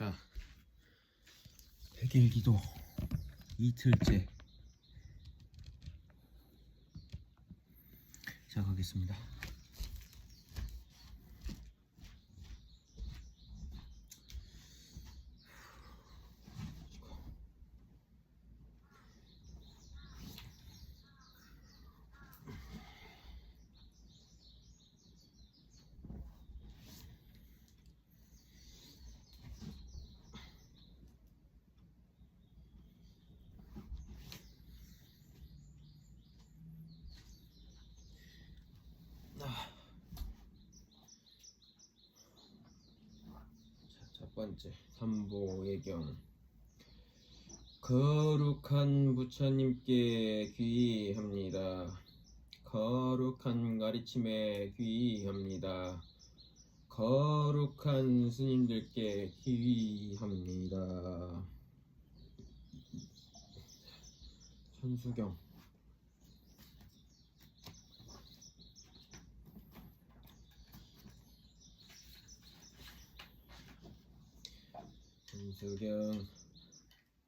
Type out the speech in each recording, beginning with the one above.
자, 100일 기도 이틀째 시작하겠습니다. 첫 번째, 삼보예경. 거룩한 부처님께 귀의합니다. 거룩한 가르침에 귀의합니다. 거룩한 스님들께 귀의합니다. 천수경. 천수경.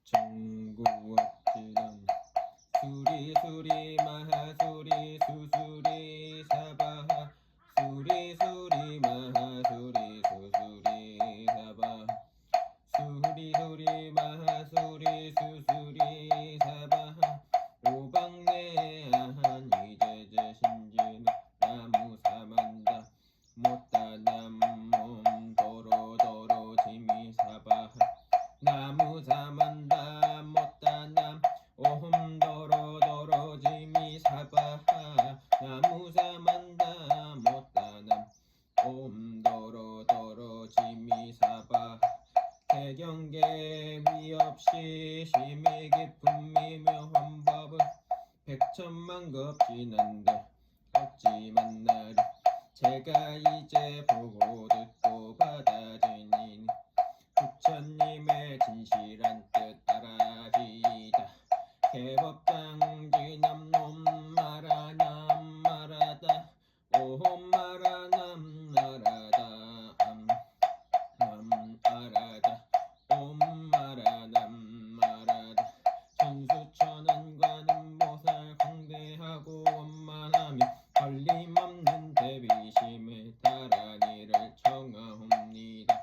정구업지남 수리수리 마하수리 수수리 사바하 수리수리 마하수리 수수리 사바하 수리수리 마하수리 수수리 사바하 오방내아한 이제제 신진 나무사만다 못다남몸 도로도로 지미사바하 나무사만다 못다남 오홈도로도로 지미사바하 나무사만다 못다남 오홈도로도로 지미사바하 대경계 위없이 심히 깊은 미묘한 법을 백천만급 지난데 어찌 만나리 제가 이제 보고 듣고 받아지니 부처님의 진실한 뜻 알아지이다. 개법장지 남놈 마라남 마라다 오홈 마라남 마라다 남 아라다 옴 마라남 마라다 천수천안관음 보살 광대하고 원만하며 걸림없는 대비심에 다라니를 청하옵니다.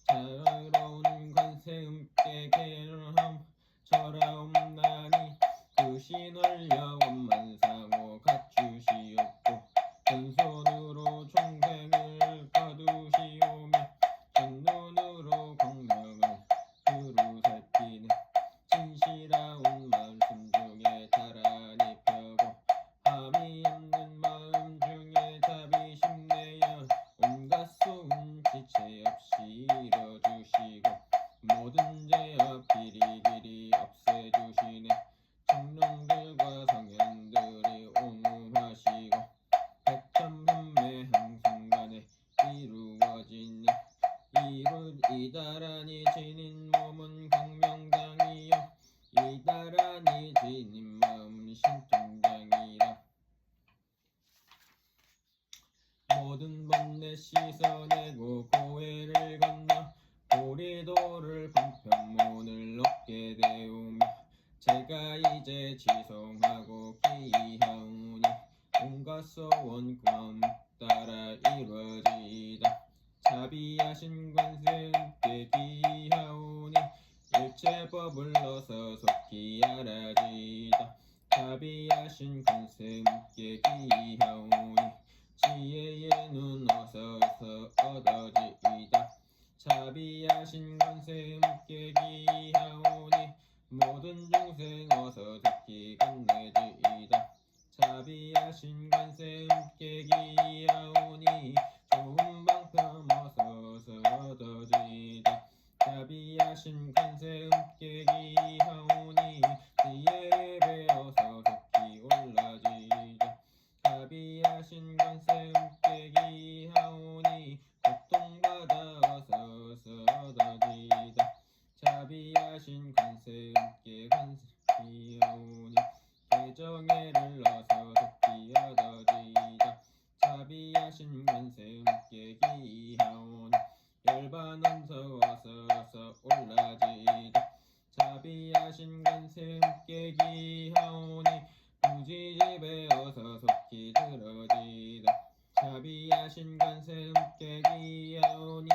자유로운 관세음께 계함 절하옵나니 그 신월려 원만상호 갖추시옵고 전손으로 총생을 거두시오며 전눈으로 광명을 두루 살피네 진실하운 말씀 중에 다라니 펴고 함이 없는 마음 중에 자비심 내어 온갖 소음 지체 없이 이뤄주시고 모든 죄업 길이길이 없애주시네 청룡들과 성현들이 옹호하시고 백천만매 한순간에 이루어지네 이다라니 지닌 몸은 광명당이요 이다라니 지닌 마음 신통당이라 모든 번뇌 씻어내고 고해를 건너 고리도를 방편문을 얻게 되오며 제가 이제 지송하고 귀하오니 온갖 소원 꿈 따라 이루어지이다. 자비하신 관세음께 귀하오니 일체법을 얻어 속히 알아지이다. 자비하신 관세음께 귀하오니 지혜의 눈 어서 얻어지이다. 자비하신 관세음께 귀하오니 모든 중생 어서 듣기 건네지이다. 자비하신 관세음께 귀하오니 좋은 방편 어서 얻어지이다. 자비하신 관세음께 귀하오니 지혜에 배어서 속히 올라지이다. 자비하신 관세음께 귀하오니 고통받아서 얻어지이다. 자비하신 관세음께 귀하오니 개정애를 얻어 속히 얻어지이다. 자비하신 관세음께 귀하오니 열반원서 어서 올라지다 자비하신 관세 함께 기하오니 부지집에 어서 속히 들어지다 자비하신 관세 함께 기하오니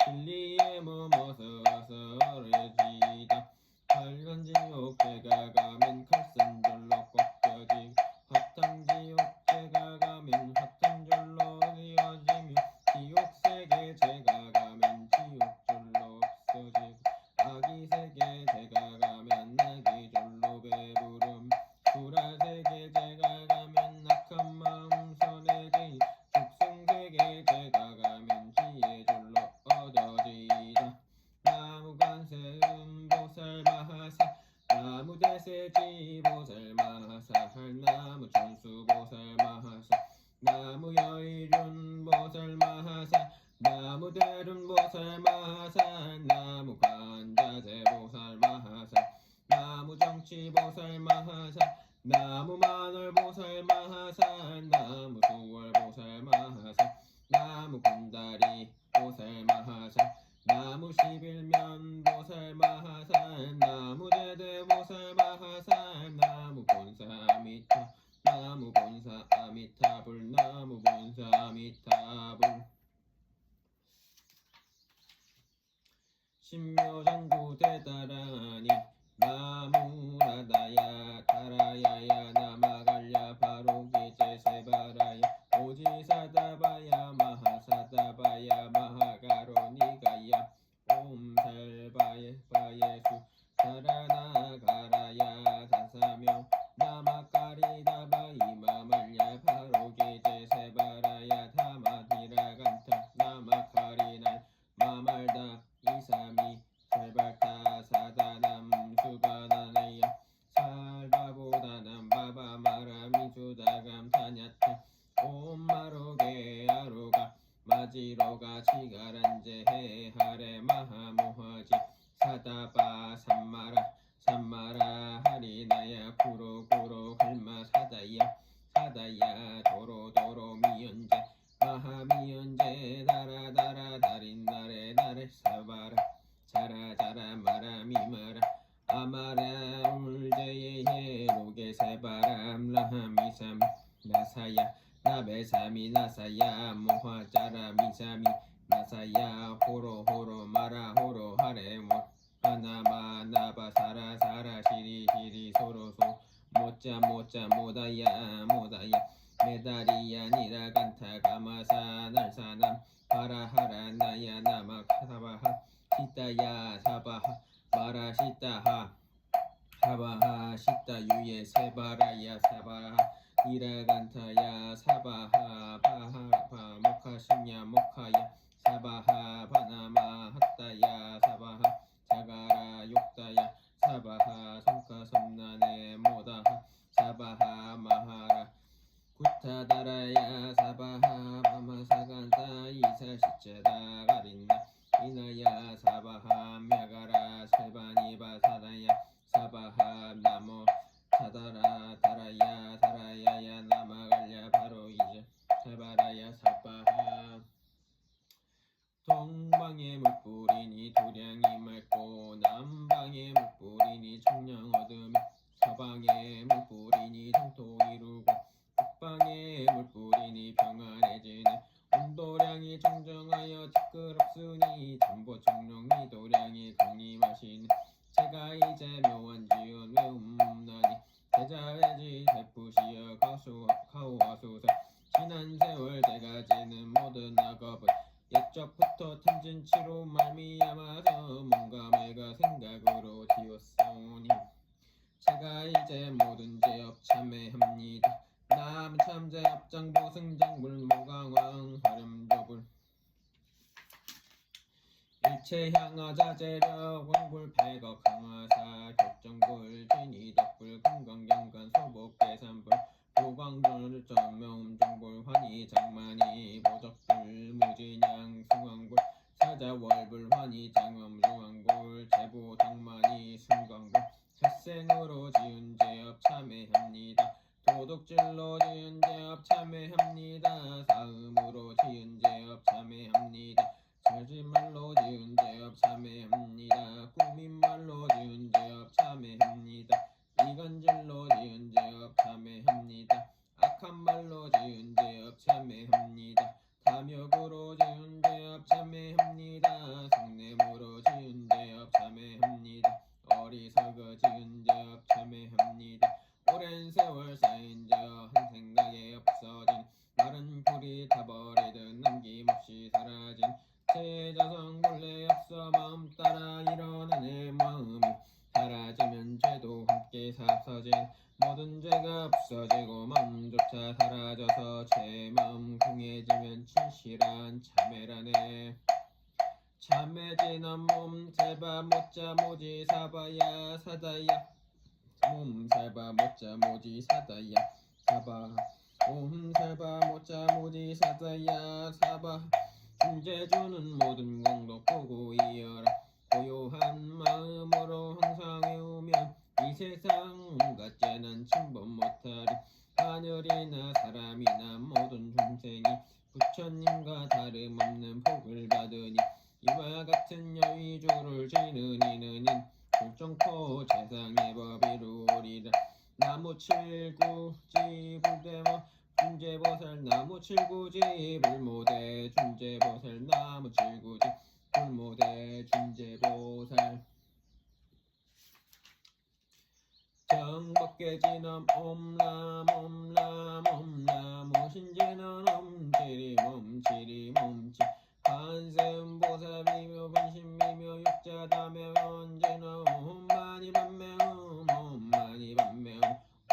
진리에 머머서 어서 어려지다 팔간지옥 제가 가면 칼산절로 꺾여지고 화탕지옥 제가 가면 화탕절로 이어지며 지옥세계 제가 가면 지옥절로 없어지고 아기세계 제가 가면 아기절로 배부름 구라세계 제가 가면 악한 마음 선해지 죽성세계 제가 가면 지혜절로 얻어지다 나무관세음 보살마하사 나무대세지 보살마하사 나무천수 보살마하사 나무여의륜 보살마하사 나무대륜 보살마하사 나무관자재 보살마하사 나무정치 보살마하사 나무만월 보살마하사 나무수월 보살마하사 나무군다리 보살마하사 나무십일면 보살마하사 나무제대 보살마하사 나무본사아미타 나무본사아미타불 나무본사아미타불 신묘장구 대다라니 나무라다야 다라야야 나마갈야 바로기제 세바라야 오지사다바야 마하사다바야 마하가로니가야 옴살바예 바예수 사라나가라야 다사명 나마까리다바 이마말야 바로기제 세바라야 다마디라간타 나마카리날 마말다 이사미 살발타 사다남 수바나네야 살바보다남 바바마라미주다감 타냐타 옴마로게 아로가 마지로가 지가란제 해하레 마하모하지 사다바 삼마라 하리나야 구로구로 할마 사다야 도로도로 미연제 마하미연제 다라다라 다린나레 나레 사바라 자라자라 마라미마라 아마라 울제예예 로게 세바람 라하미삼 나사야 나베사미 나사야 모하자라 미사미 나사야 호로 마라 호로 하레모 하나마 나바 사라 시리 소로소 모짜 모다야 메다리야 니라간타 가마사 날사남 하라하라 나야 나마 사바하 시타야 사바하 마라 시타하 사바하 시타 유예 세바라야 사바하 이라간타야 사바하 바하 모카시냐 모카야 사바하 바나마 핫다야 사바하 자가라 욕다야 사바하 성카섬나네 모다하 사바하 마하라 구타다라야 사바하 바마사간타 이사시체다 가린나 이나야 사바하 мя가라 세바니바 사다야 사바하 나모 사다라 다라야야 나마갈야 바로 이제 사바라야 사바하 동방의 물뿌리니 도량이 맑고 남방의 물뿌리니 청량 어둠이 서방의 물뿌리니 성토 이루고 북방의 물뿌리니 평안해지네 온도량이 정정하여 티끌없으니 전보 청룡이 도량이 강림하시네 제가 이제 묘한 지연 외움나니 대자외지 대푸시어 가오하소서 지난 세월 제가 지는 모든 악업은 옛적부터 탐진치로 말미암아서 뭔가 매가 생각으로 지었사오니 제가 이제 모든 죄업 참회합니다 남은 참죄업 장보 승장불 모강왕 화렴조불 일체 향하자 재력 왕불 백억 강화사 격정불 진이덕불 금강경관 소복 계산불 보광불 점명 정불 환희 장만이 보적불 무진양 승왕불 사자월불 환희 장엄 중왕불 제보 당만이 승광불 햇생으로 지은 죄업 참회합니다 도둑질로 지은 죄업 참회합니다 사음으로 지은 죄업 참회합니다 잘짓말로 지은 죄업 참회합니다 참회합니다. 성냄으로 지은 죄업 참회합니다. 어리석어 지은 죄업 참회합니다. 오랜 세월 쌓인 죄업 한 생각에 없어진 마른 풀이 타버리듯 남김없이 사라진 제 자성 몰래 없어 마음 따라 일어난 내 마음이 사라지면 죄도 함께 사라진 모든 죄가 없어지고 마음조차 사라져서 제 마음 공해지면 진실한 참회라네. 참해지는 몸 살바 못자 모지 사바야 사다야 몸 살바 못자 모지 사다야 사바 몸 살바 못자 모지 사다야 사바 중재주는 모든 공덕 보고 이어라. 고요한 마음으로 항상 외우면 이 세상 온갖 죄는 침범 못하리. 하늘이나 사람이나 모든 중생이 부처님과 다름없는 복을 받으니 이와 같은 여의주를 지는 이는 불정코 세상의 법이 이루리라. 나무 칠구지 불대모 준재보살 나무 칠구지 불모대 준재보살 나무 칠구지 불모대 준재보살 정법계지는 옴람 옴람 옴람 오신지는 옴치리 멈치리 멈치 한세음보살미묘 분신미묘 육자다며 언제는 옴마니 반매음 옴마니 반매음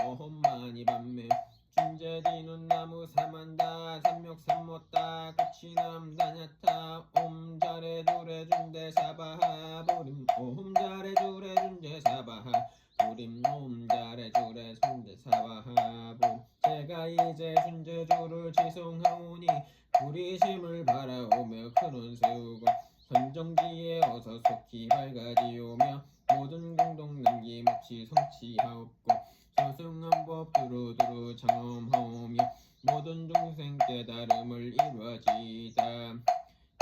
옴마니 반매음 준재지는 나무 사만다 삼육삼모따 끝이남 다냐타 옴자레 두레 준대 사바하 보림 옴자레 두레 준재 사바하 보림 옴자레 두레 준재 사바하 보림 제가 이제 준재주를 지송하오니 부리심을 바라오며 큰원 세우고 선정지에 어서 속히 밝아지오며 모든 공동 남김없이 성취하옵고 소승한 법 두루두루 장엄하오며 모든 중생 깨달음을 이루어지이다.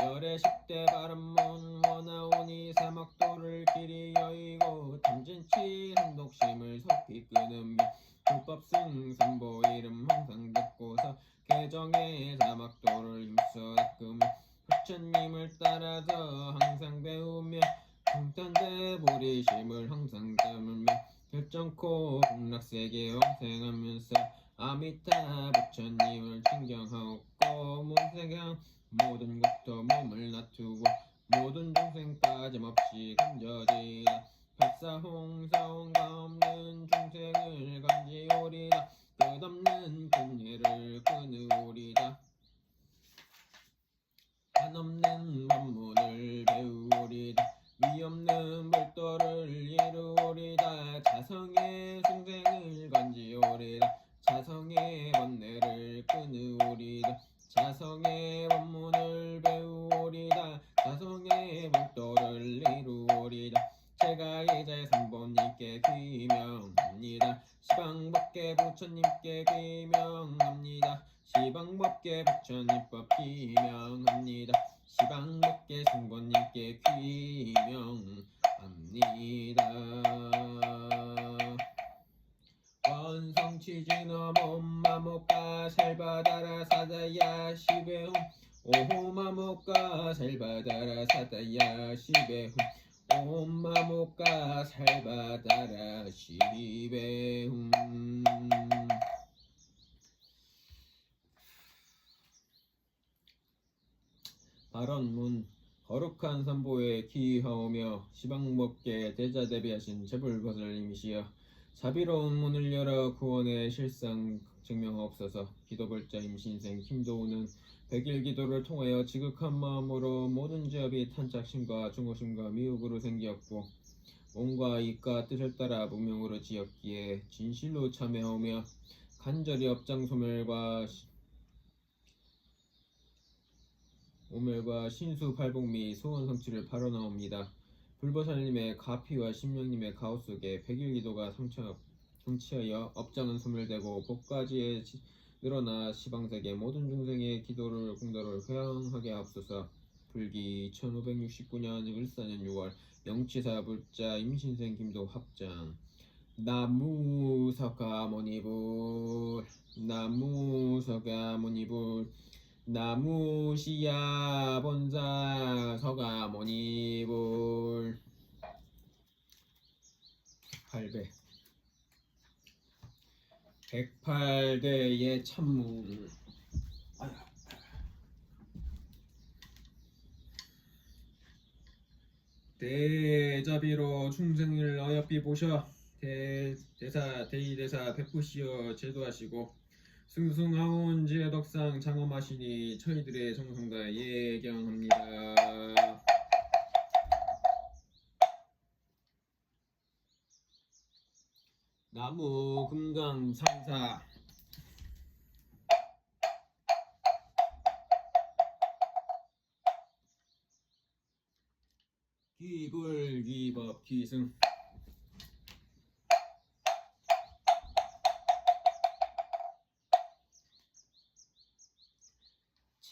열의 10대 바람문 원하오니 사막도를 길이 여의고 탐진치 한독심을 속히 끊으며 불법 승선보 이름 항상 듣고서 개정의 사막도를 힘써 닦으며 부처님을 따라서 항상 배우며 평탄대 보리심을 항상 담으며 결정코 극락세계 왕생하면서 아미타 부처님을 친경하옵고 몸생양 모든 국토 몸을 놔두고 모든 중생 빠짐없이 건져지라. 발사홍사홍가 없는 중생을 건지오리다. 끝없는 근혜를 끊으오리다. 한없는 법문을 배우오리다. 위없는 불도를 이루오리다. 자성의 중생을 건지오리다. 자성의 번뇌를 끊으오리다. 자성의 법문을 배우오리다. 자성의 불도를 이루오리다. 제가 이제 삼본님께 귀명합니다. 시방법계 부처님께 귀명합니다. 시방법계 부처님법 귀명합니다. 시방법계 승본님께 귀명합니다. 원성치지너 몸마모까 살바다라 사다야 시베홈 오호마모까 살바다라 사다야 시베홈 오마모까 살바다라 시베홈. 발언문 거룩한 선보에 기하오며 시방법계 대자 대비하신 제불보살님이시여 자비로운 문을 열어 구원의 실상 증명하옵소서. 기도벌자 임신생 김도우는 100일 기도를 통하여 지극한 마음으로 모든 죄업이 탄착심과 중호심과 미혹으로 생기었고 몸과 입과 뜻을 따라 무명으로 지었기에 진실로 참회하오며 간절히 업장 소멸과 오멸과 신수 발복 및 소원 성취를 바라나옵니다. 불보살님의 가피와 신명님의 가호 속에 100일 기도가 성취하여 업장은 소멸되고 복까지에 늘어나 시방세계 모든 중생의 기도를 공덕을 회양하게 하옵소서. 불기 1569년 을사년 6월 명치사 불자 임신생 김도 합장. 나무석가모니불 나무석가모니불 나무시야 본사 서가모니불 800 108대의 참물 대자비로 충생을 어여삐 보셔 대의대사 베푸시어 제도하시고 승승하온 지혜덕상 장엄하시니 저희들의 정성다 예경합니다. 나무 금강상사 기불기법 기승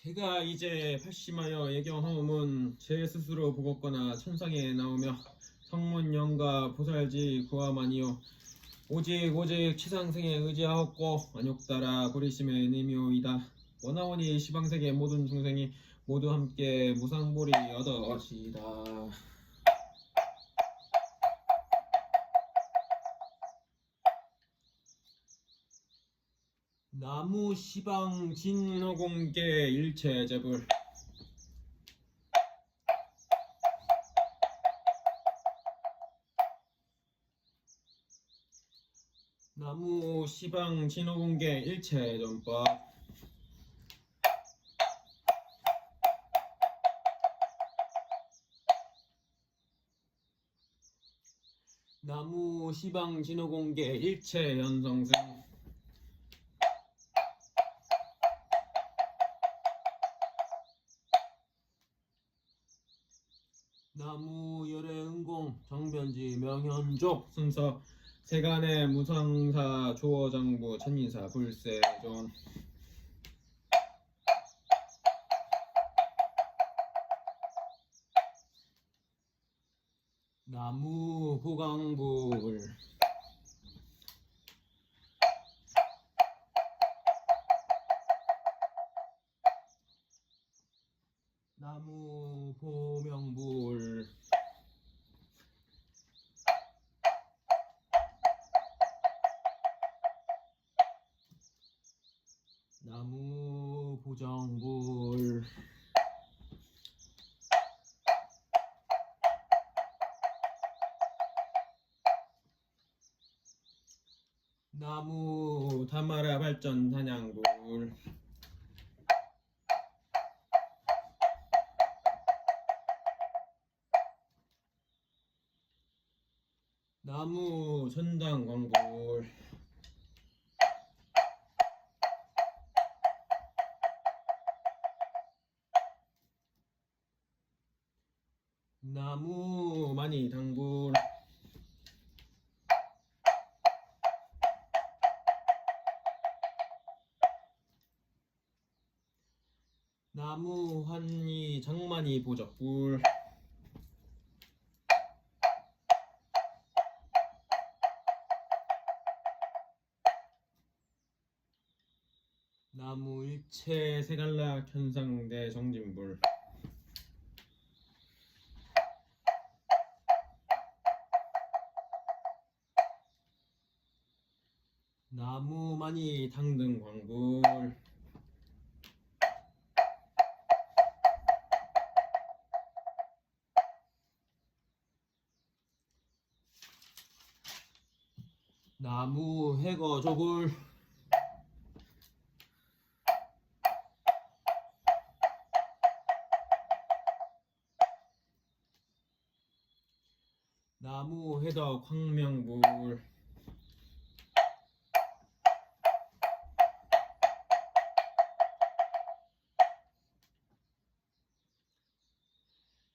제가 이제 발심하여 예경하옴은 제 스스로 보겁거나 천상에 나오며 성문영가 보살지 구함아니요 오직 치상생에 의지하옵고 안욕따라 부리심의 의미오이다. 원하오니 시방세계 모든 중생이 모두 함께 무상보리 얻어시다. 나무 시방 진허공계 일체제불 나무 시방 진허공계 일체전법 나무 시방 진허공계 일체연성승 나무 열애응공 정변지 명현족 순서 세간의 무상사 조어장부 천인사 불세존 나무 보강불 나무 보명불 나무 보정불 나무 다마라 발전 단양불 나무 전당광불 나무 마니당불 나무 환희 장만이 보적불 나무 일체 세갈락 현상대 정진불 나무 많이 당등광불 나무 해거조불 나무 해덕 황명불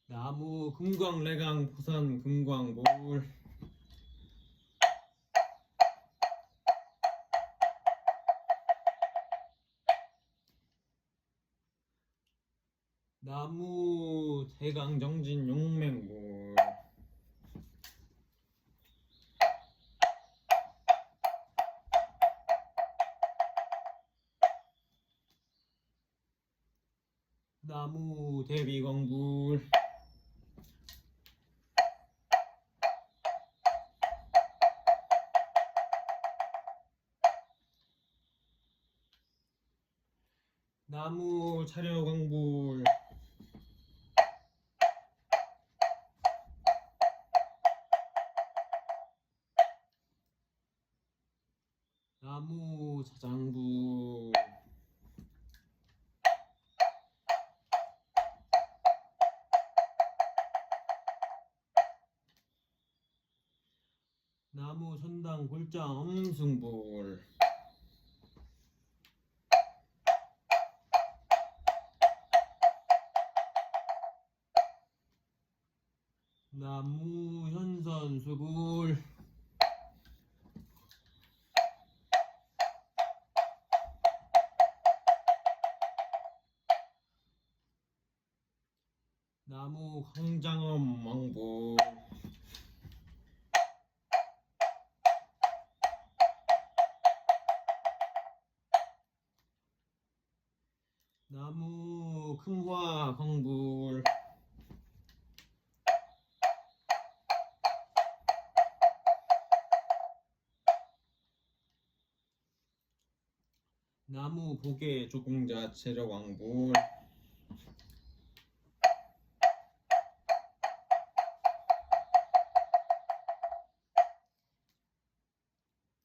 나무 금광래강 부산 금광불 나무 대강정진 용맹불 나무 대비광불. 나무 차려광불. 나무 자장불. 나무 선당 골장 엄승불. 나무 현선수불. 나무 황장엄 왕불. 나무 큰화 광불. 나무 보계 조공자 재력왕불.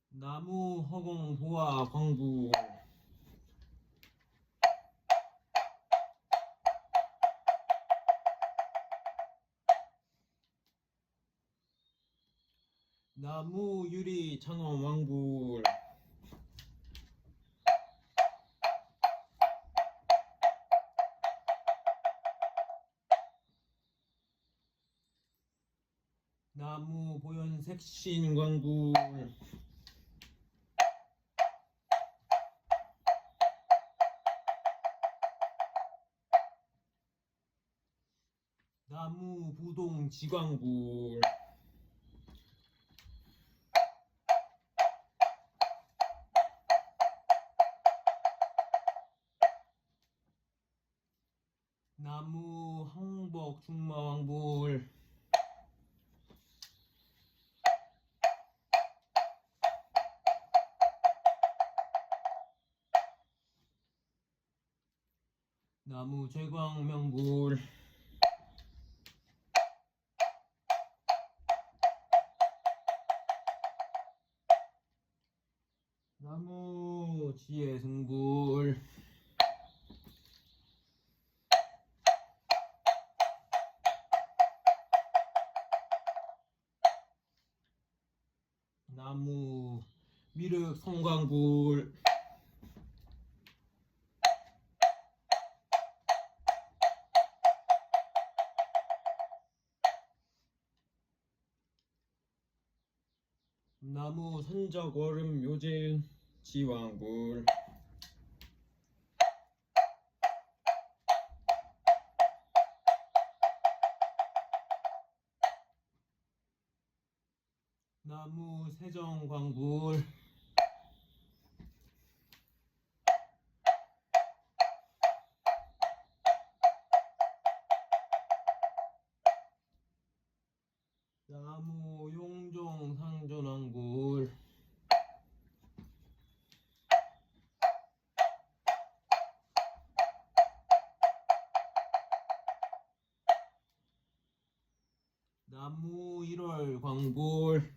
나무 허공 보화 광불. 나무 유리 창엄 왕불. 나무 보현색 신광불. 나무 부동 지광불. 나무 항복 중마왕불. 나무 제광명불. 나무 지혜승불. 나무 미륵 성광불. 나무 선적 얼음 묘진 지왕불. 나무 세정광불. 나무 용종 상존왕불. 나무 1월 광불.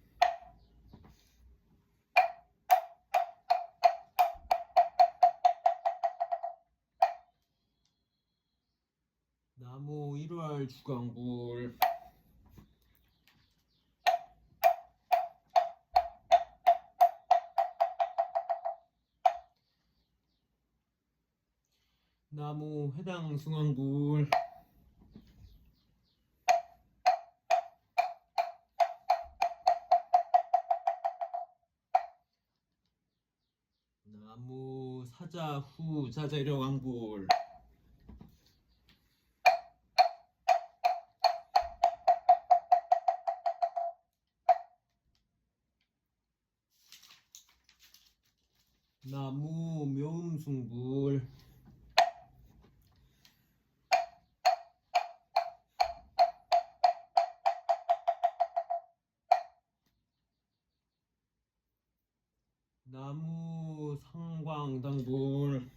나무 1월 주광불. 나무 회당 숭왕불. 나무 사자후 자재력왕불. 나무 묘음숭불. 나무 상광당불.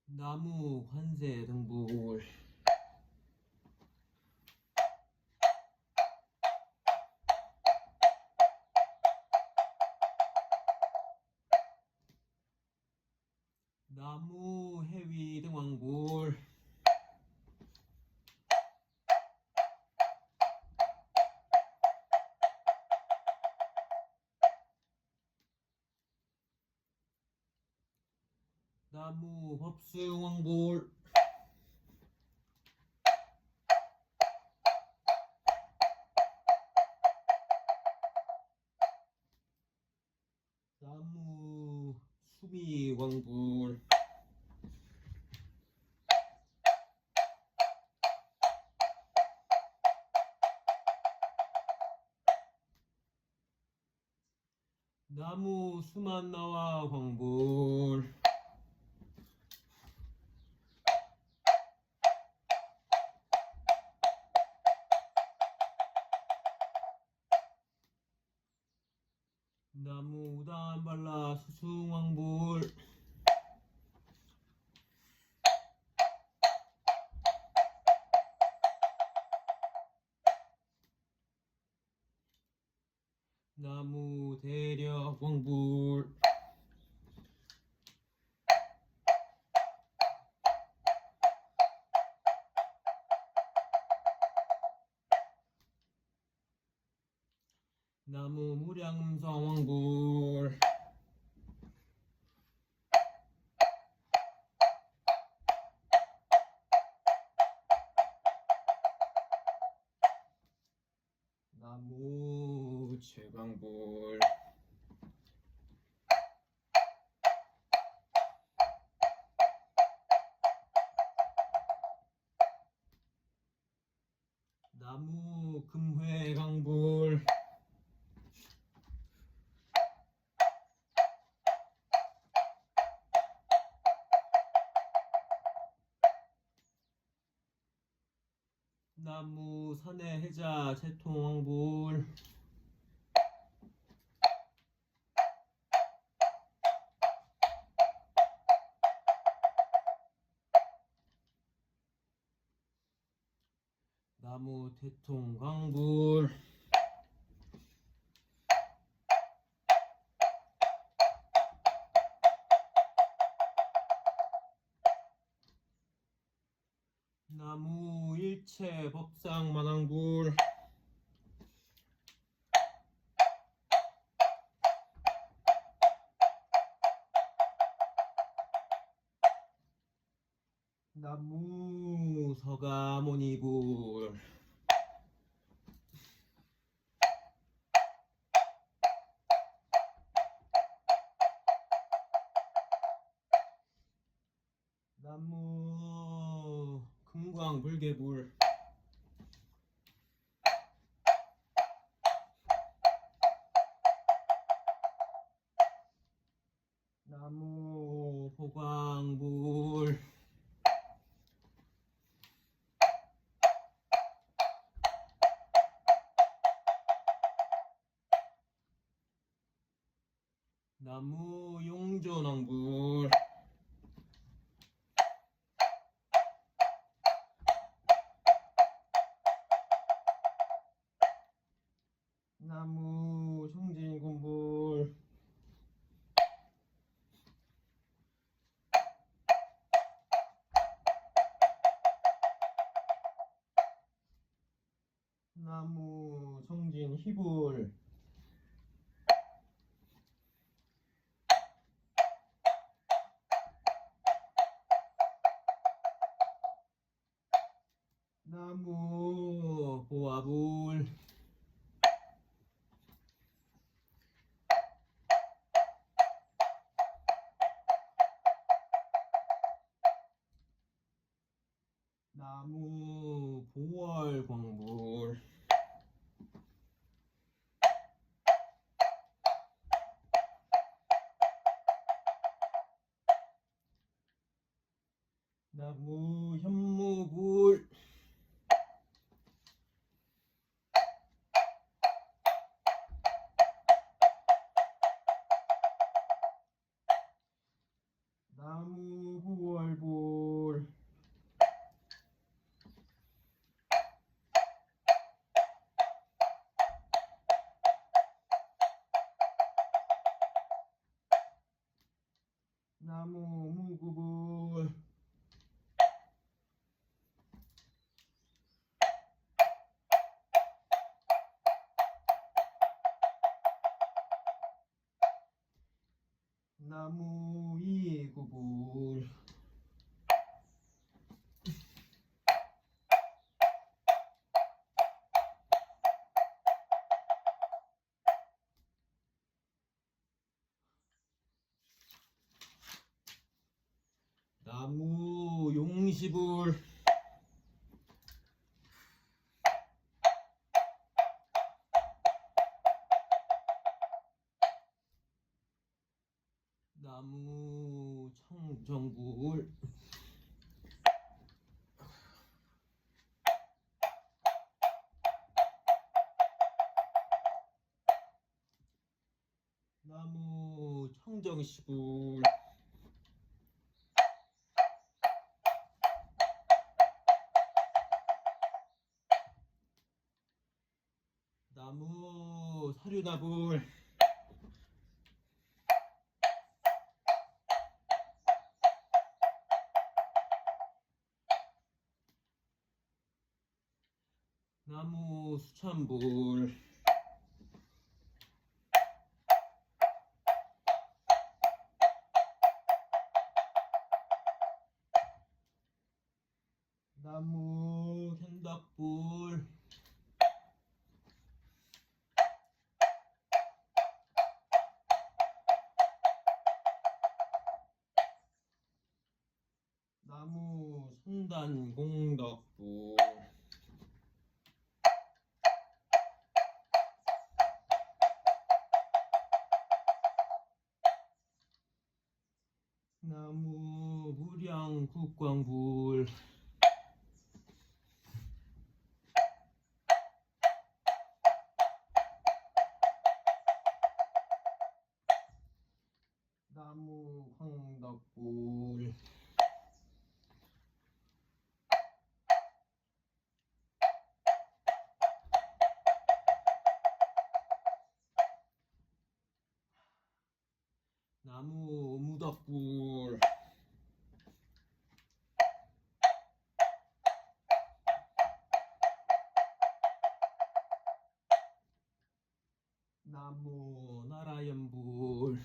나무 관세등불. 나무 해위등왕불. 나무 법승왕불. 나무 수미왕불. 나무 수만나와 황불. 나무 우단발라 수승왕불. 나무 대력왕불. 나무 무량성왕불. 나무 채광불. 나무 금회강불. 나무 산해해자 채통왕불. 나무 태통강불. 나무 일체법상만왕불. 나무 서가모니불. 나무 금광불개불. 나무 호광불. 나무 용존왕불. 나무 성진군불. 나무 성진희불. 나무 현무불. 나무 후월불. 나무 무구불. 나무 이구불. 나무 용시불. 나무 청정불. 나무 청정시불. 나무 사류나불. 나무 수천불. 나무 견덕불. 나무 선단공덕불. 나무 무량국광불. 나무 광덕불. 나무 무덕불. 나무 나라연불.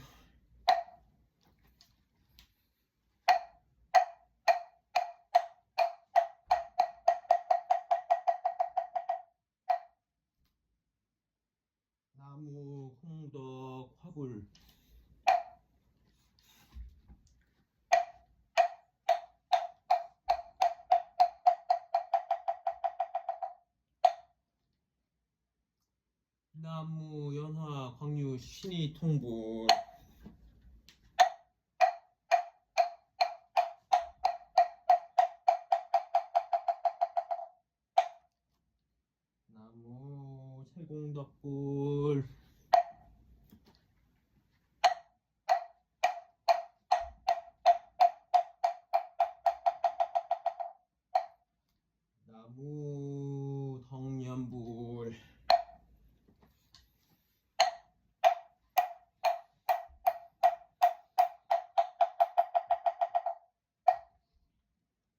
나무 홍덕화불. 나무 연화광유 신이통불. 나무 세공덕불. 나무 덕년불.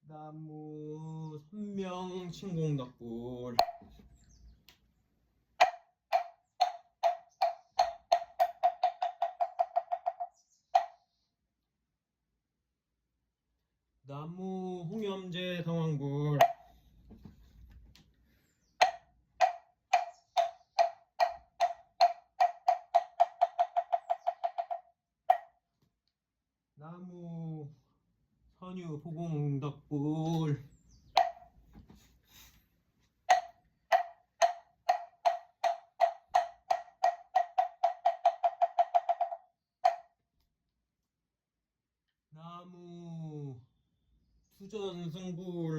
나무 선명신공덕불. 나무 홍염제 당황불. 나무 선유보공덕불. 나무 투전 삼성불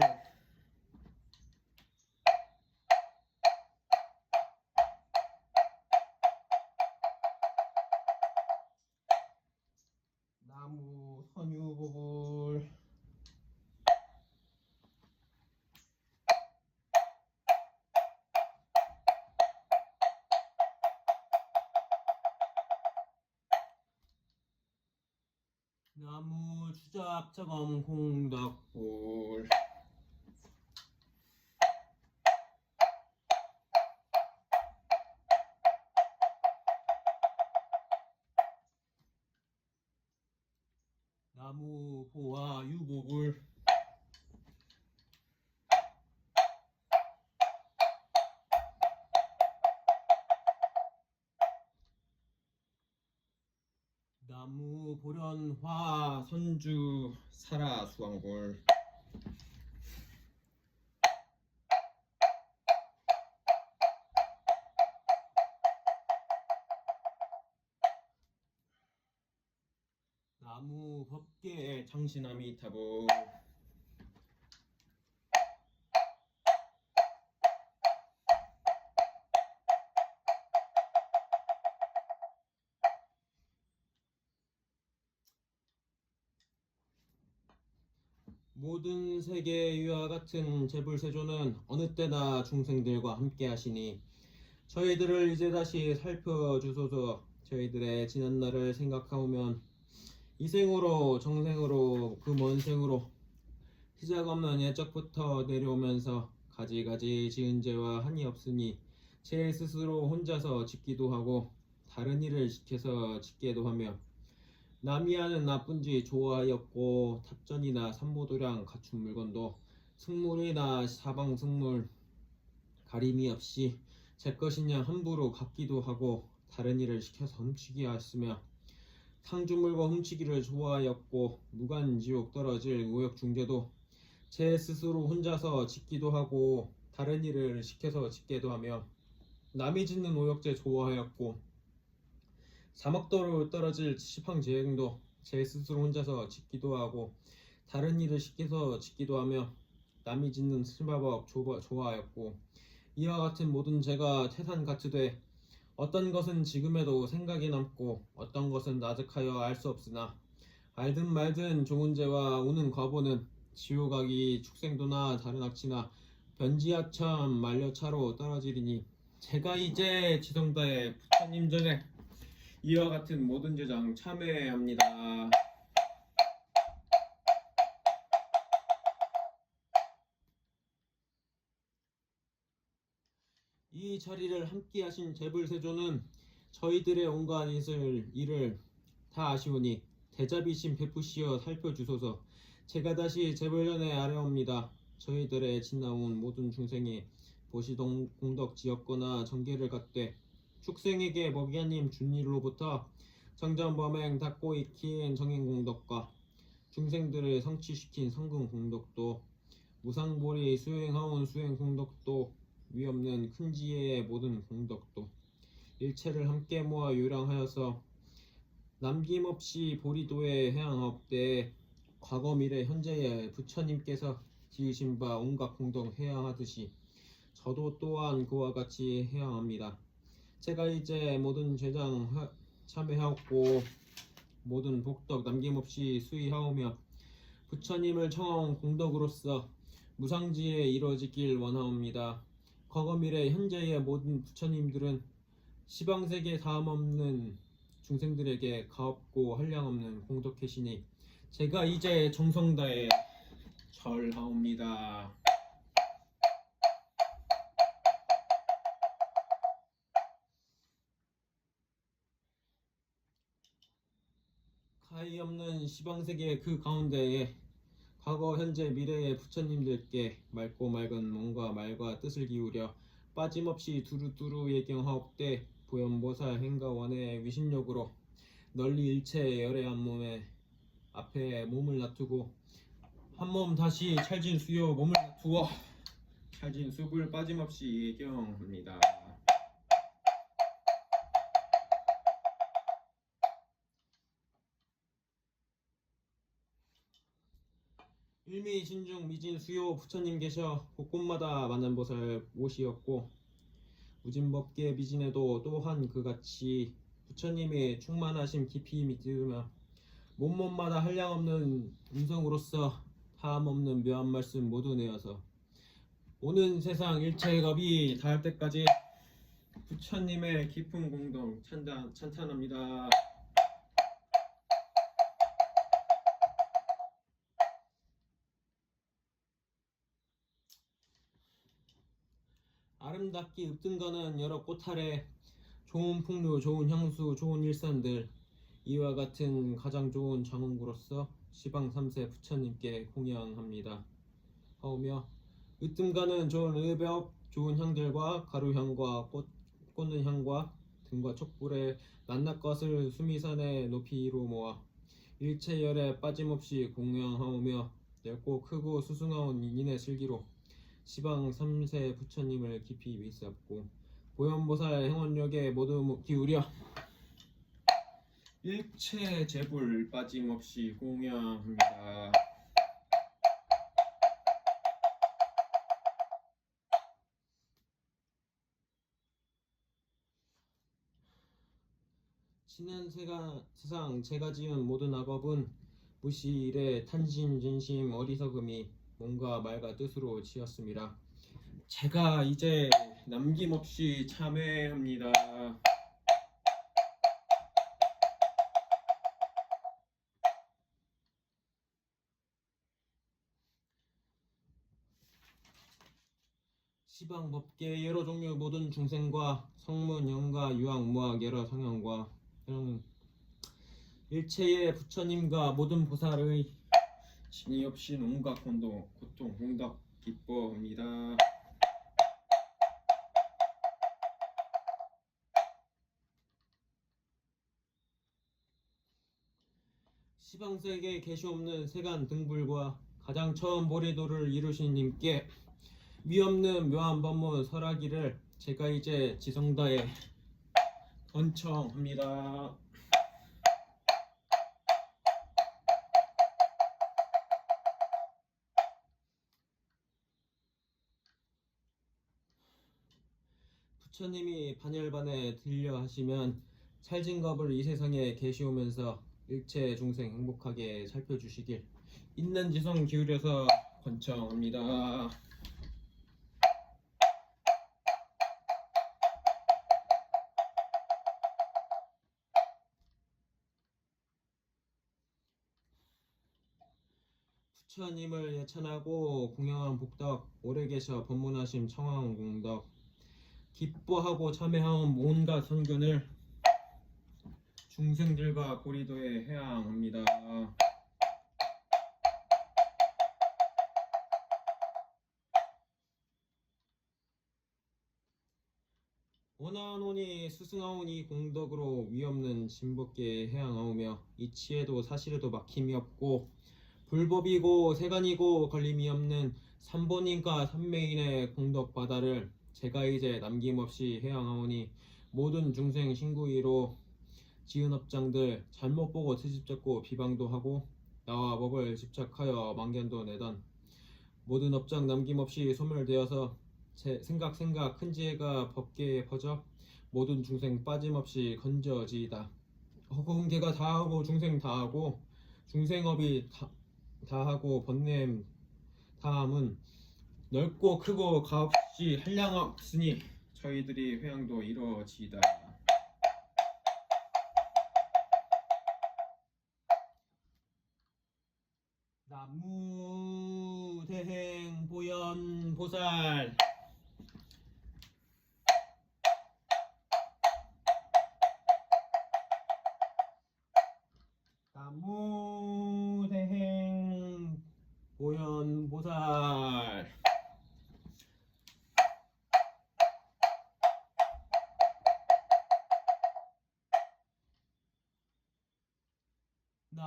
나무 선유불 나무 주작자검 공덕불 나무 보화 유보불 나무 보련화 선주 사라 수왕불 나무 법계 장신아미타불 모든 세계 위와 같은 제불세조는 어느 때나 중생들과 함께 하시니 저희들을 이제 다시 살펴주소서. 저희들의 지난 날을 생각하오면 이 생으로 정생으로 그 먼 생으로 시작 없는 옛적부터 내려오면서 가지가지 지은 죄와 한이 없으니 제 스스로 혼자서 짓기도 하고 다른 일을 시켜서 짓게도 하며 남이 하는 나쁜지 좋아하였고 탑전이나 삼보도량 갖춘 물건도 승물이나 사방승물 가림이 없이 제 것이냐 함부로 갖기도 하고 다른 일을 시켜서 훔치게 하였으며 상주물과 훔치기를 좋아하였고 무간지옥 떨어질 오역중죄도 제 스스로 혼자서 짓기도 하고 다른 일을 시켜서 짓게도 하며 남이 짓는 오역죄 좋아하였고 사막도로 떨어질 시팡제행도 제 스스로 혼자서 짓기도 하고 다른 일을 시켜서 짓기도 하며 남이 짓는 스마법 좋아하였고 이와 같은 모든 죄가 태산같으되 어떤 것은 지금에도 생각이 남고 어떤 것은 나득하여 알 수 없으나 알든 말든 좋은 죄와 오는 과보는 지옥아기 축생도나 다른 악취나 변지하천 만려차로 떨어지리니 제가 이제 지성다의 부처님 전에 이와 같은 모든 죄장 참회합니다. 이 자리를 함께하신 제불세조는 저희들의 온갖 일을 다 아시오니 대자비심 베푸시어 살펴주소서. 제가 다시 제불전에 아뢰옵니다. 저희들의 지나온 모든 중생이 보시동 공덕 지었거나 정계를 갖되 축생에게 먹이아님 준일로부터 정전범행 닫고 익힌 정인공덕과 중생들을 성취시킨 성근공덕도 무상보리 수행하온 수행공덕도 위없는 큰 지혜의 모든 공덕도 일체를 함께 모아 요량하여서 남김없이 보리도에 해양하옵되 과거 미래 현재의 부처님께서 지으신 바 온갖 공덕 해양하듯이 저도 또한 그와 같이 해양합니다. 제가 이제 모든 죄장 참회하옵고 모든 복덕 남김없이 수의하오며 부처님을 청하온 공덕으로서 무상지에 이루어지길 원하옵니다. 과거미래 현재의 모든 부처님들은 시방세계 다음없는 중생들에게 가없고 한량없는 공덕해시니 제가 이제 정성다에 절하옵니다. 가히 없는 시방세계 그 가운데에 과거 현재 미래의 부처님들께 맑고 맑은 몸과 말과 뜻을 기울여 빠짐없이 두루두루 예경하옵되 보현보살 행가원의 위신력으로 널리 일체 열애한 몸에 앞에 몸을 놔두고 한 몸 다시 찰진 수요 몸을 놔두어 찰진 숲을 빠짐없이 예경합니다. 일미진중 미진수요 부처님 계셔 곳곳마다 만난보살 모시었고 무진법계 미진에도 또한 그같이 부처님의 충만하심 깊이 믿으며 몸몸마다 한량없는 음성으로서 다함없는 묘한 말씀 모두 내어서 오는 세상 일체의 겁이 닿을 때까지 부처님의 깊은 공동 찬탄합니다. 아름답게 읍든거는 여러 꽃 아래 좋은 풍류, 좋은 향수, 좋은 일산들 이와 같은 가장 좋은 장원구로서 시방 3세 부처님께 공양합니다. 하오며 으뜸가는 좋은 의벽, 좋은 향들과 가루향과 꽂는 향과 등과 촛불의 낱낱 것을 수미산에 높이로 모아 일체열에 빠짐없이 공양하오며 넓고 크고 수승하온 인의 슬기로 시방 3세 부처님을 깊이 믿사옵고 보현보살 행원력에 모두 기울여 일체 제불 빠짐없이 공양합니다. 신은 세상 제가 지은 모든 악업은 무시일에 탄심 진심 어리석음이 몸과 말과 뜻으로 지었습니다. 제가 이제 남김없이 참회합니다. 시방 법계 여러 종류 모든 중생과 성문 영가 유학 무학 여러 성향과 일체의 부처님과 모든 보살의 진이 없인 온갖 고통 공덕 기뻐합니다. 시방세계에 계시옵는 세간 등불과 가장 처음 보리도를 이루신 님께 위없는 묘한 법문 설하기를 제가 이제 지성다에 번청합니다. 부처님이 반열반에 들려 하시면 찰진겁을 이 세상에 계시오면서 일체 중생 행복하게 살펴주시길 있는 지성 기울여서 번청합니다. 부처님을 예찬하고 공양한 복덕 오래 계셔 법문하심 청하온 공덕 기뻐하고 참회하온 온갖 선근을 중생들과 고리도에 해양합니다. 원하노니 수승하오니 공덕으로 위없는 진법계에 해양하오며 이치에도 사실에도 막힘이 없고 불법이고 세간이고 걸림이 없는 삼본인과 삼매인의 공덕 바다를 제가 이제 남김없이 해양하오니 모든 중생 신구이로 지은 업장들 잘못 보고 트집잡고 비방도 하고 나와 법을 집착하여 망견도 내던 모든 업장 남김없이 소멸되어서 제 생각 큰 지혜가 법계에 퍼져 모든 중생 빠짐없이 건져지이다. 허구한 개가 다하고 중생 다하고 중생업이 다하고 번냄 다함은 넓고 크고 가없이 한량 없으니 저희들이 회양도 이루어지이다. 나무대행 보현보살 나무대행 보현보살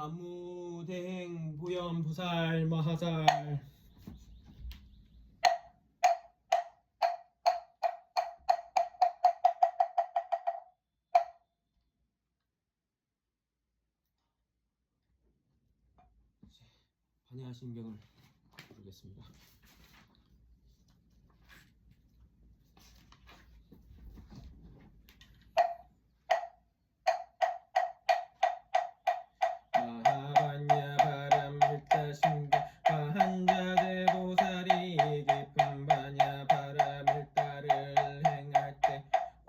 나무대행 보현보살 마하살 반야신경을 하겠습니다. 마하반야 바람일따신가 바한자대보살이 깊은 반야 바람일따를 행할 때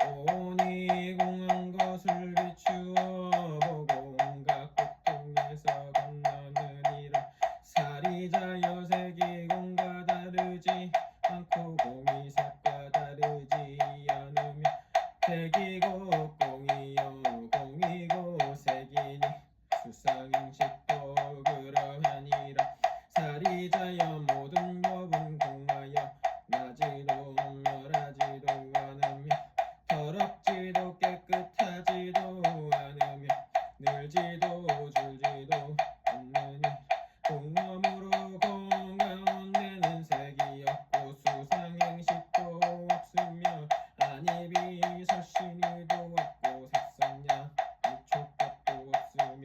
오니 공한 것을 비추어 보고 온갖 고통에서 건너느니라. 사리자 여색이 공과 다르지 않고 공이 색과 다르지 않으며 색이고 공이요 공이고 색이니 수상인식도 그러하니라. 사리자여 모든 법은 공하여 나지도 멸하지도 않으며 더럽지도 깨끗하지도 않으며 늘지도 줄지도 않느니 공엄으로 공 가운데는 색이 없고 수상행식도 없으며 안입이 설신이도 없고 색상냐 일촉각도 없으며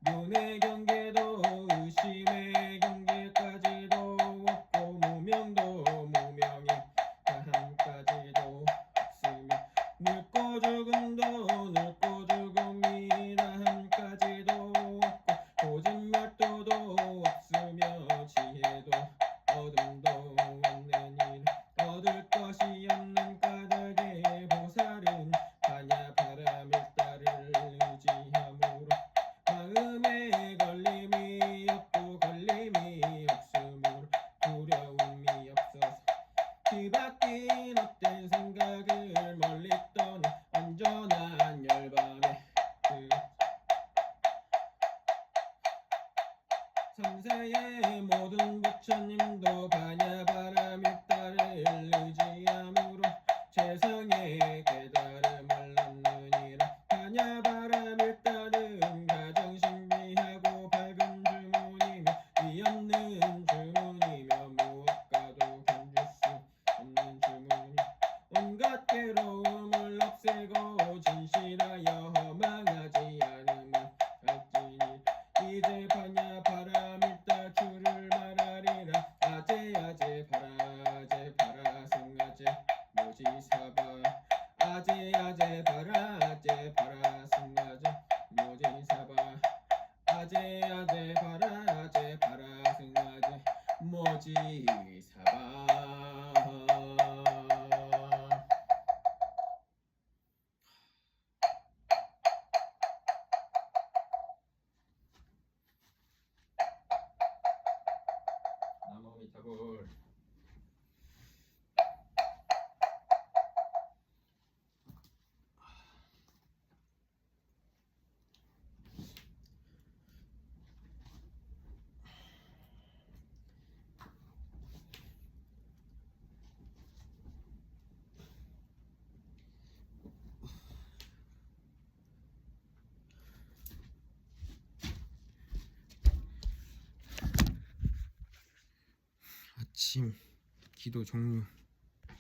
눈의 경계도 의심의 경계까지도 없고 무명도 무명이 다함까지도 없으며 늙고 죽음도 늙고 죽음이 다함까지도 없고 고진멸도도 없으며 지혜도 어둠도 없느니라. 얻을 것이 없는 까닭에 보살은 반야 바람일따를 의지함으로 마음에 걸림이 없고 걸림이 없으므로 두려움이 없어서 뒤바뀐 헛된 생각을 멀리 떠나 온전한 열반에 삼세의 모든 부처님도 반야 바람일따를 의지함으로 최성의 깨달음을 얻느니라. 반야 바람일따는 가장 신비하고 밝은 주문이며 위없는 주문이며 무엇과도 견줄 수 없는 주문이 온갖 괴로움을 없애고 진실하여 허망하지 않음을 알지니 이제 반야 바람일따 주를 말하리라. 아제 아제 바라 승아제 모지사바 아제 아제 바라 승아제 모지사바 아제 아제 바라 승아제 모지사바. 나무미타불. 아침 기도 종료.